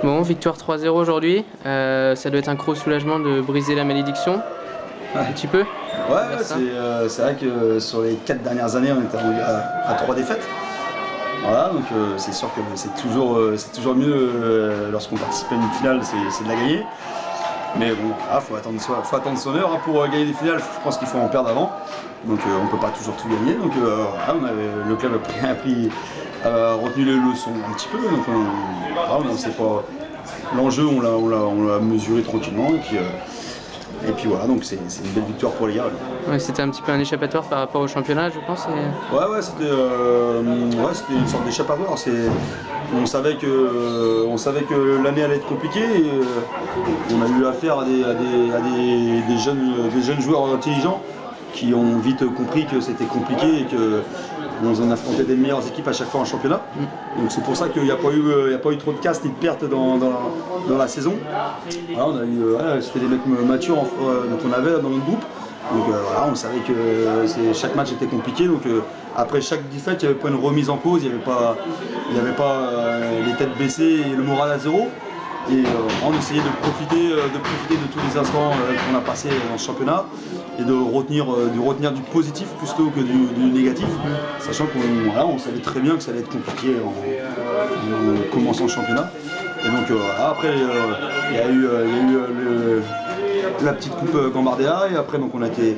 Bon, victoire 3-0 aujourd'hui. Ça doit être un gros soulagement de briser la malédiction. Un petit peu. Ouais, c'est vrai que sur les 4 dernières années, on était à 3 défaites. Voilà, donc c'est sûr que c'est toujours mieux lorsqu'on participe à une finale, c'est de la gagner. Mais bon, il faut attendre son heure. Pour gagner des finales, je pense qu'il faut en perdre avant. Donc on ne peut pas toujours tout gagner. Donc voilà, le club a retenu les leçons un petit peu. Donc on sait pas. L'enjeu, on l'a mesuré tranquillement. Et puis voilà, donc c'est une belle victoire pour les gars. Ouais, c'était un petit peu un échappatoire par rapport au championnat, je pense. Ouais, c'était une sorte d'échappatoire. On savait que l'année allait être compliquée. Et, on a eu affaire à des jeunes joueurs intelligents qui ont vite compris que c'était compliqué et que on affrontait des meilleures équipes à chaque fois en championnat. Donc c'est pour ça qu'il n'y a pas eu trop de castes ni de pertes dans la saison. Voilà, c'était des mecs matures dont on avait dans notre groupe. Donc voilà, on savait que chaque match était compliqué. Donc après chaque défaite, il n'y avait pas une remise en cause, il n'y avait pas les têtes baissées et le moral à zéro. Et on essayait de profiter de tous les instants qu'on a passés dans ce championnat et de retenir du positif plutôt que du négatif, sachant qu'on savait très bien que ça allait être compliqué en commençant le championnat. Et donc après il y a eu la petite coupe Gambardella et après donc on a été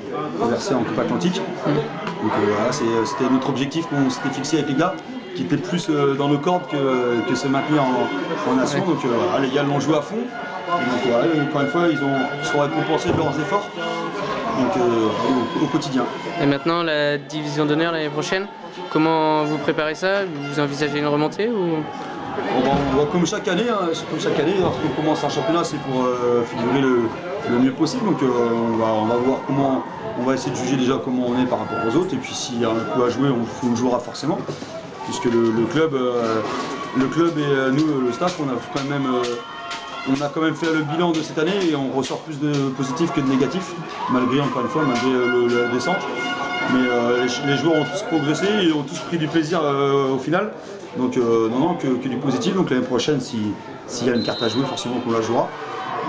versé en coupe Atlantique. Donc voilà, c'était notre objectif qu'on s'était fixé avec les gars, qui était plus dans nos cordes que se maintenir en nation. Donc voilà, les gars l'ont joué à fond. Et donc voilà, encore une fois, ils sont récompensés de leurs efforts donc, au quotidien. Et maintenant, la division d'honneur l'année prochaine, comment vous préparez ça? Vous envisagez une remontée ou... On va comme chaque année, lorsqu'on commence un championnat, c'est pour figurer le mieux possible. Donc on va voir comment, on va essayer de juger déjà comment on est par rapport aux autres. Et puis s'il y a un coup à jouer, on le jouera forcément. Puisque le club et nous, le staff, on a quand même fait le bilan de cette année et on ressort plus de positif que de négatif, malgré la descente. Mais les joueurs ont tous progressé et ont tous pris du plaisir au final. Donc non, que du positif. Donc l'année prochaine, s'il y a une carte à jouer, forcément qu'on la jouera.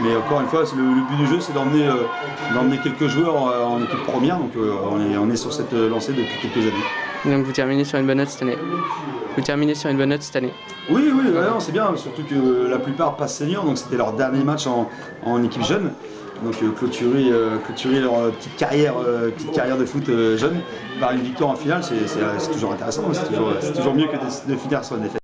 Mais encore une fois, le but du jeu, c'est d'emmener quelques joueurs en équipe première. Donc on est sur cette lancée depuis quelques années. Donc vous terminez sur une bonne note cette année. Oui, c'est bien, surtout que la plupart passent seniors, donc c'était leur dernier match en équipe jeune. Donc clôturer leur petite carrière de foot jeune par une victoire en finale, c'est toujours intéressant, c'est toujours mieux que de finir sur une défaite.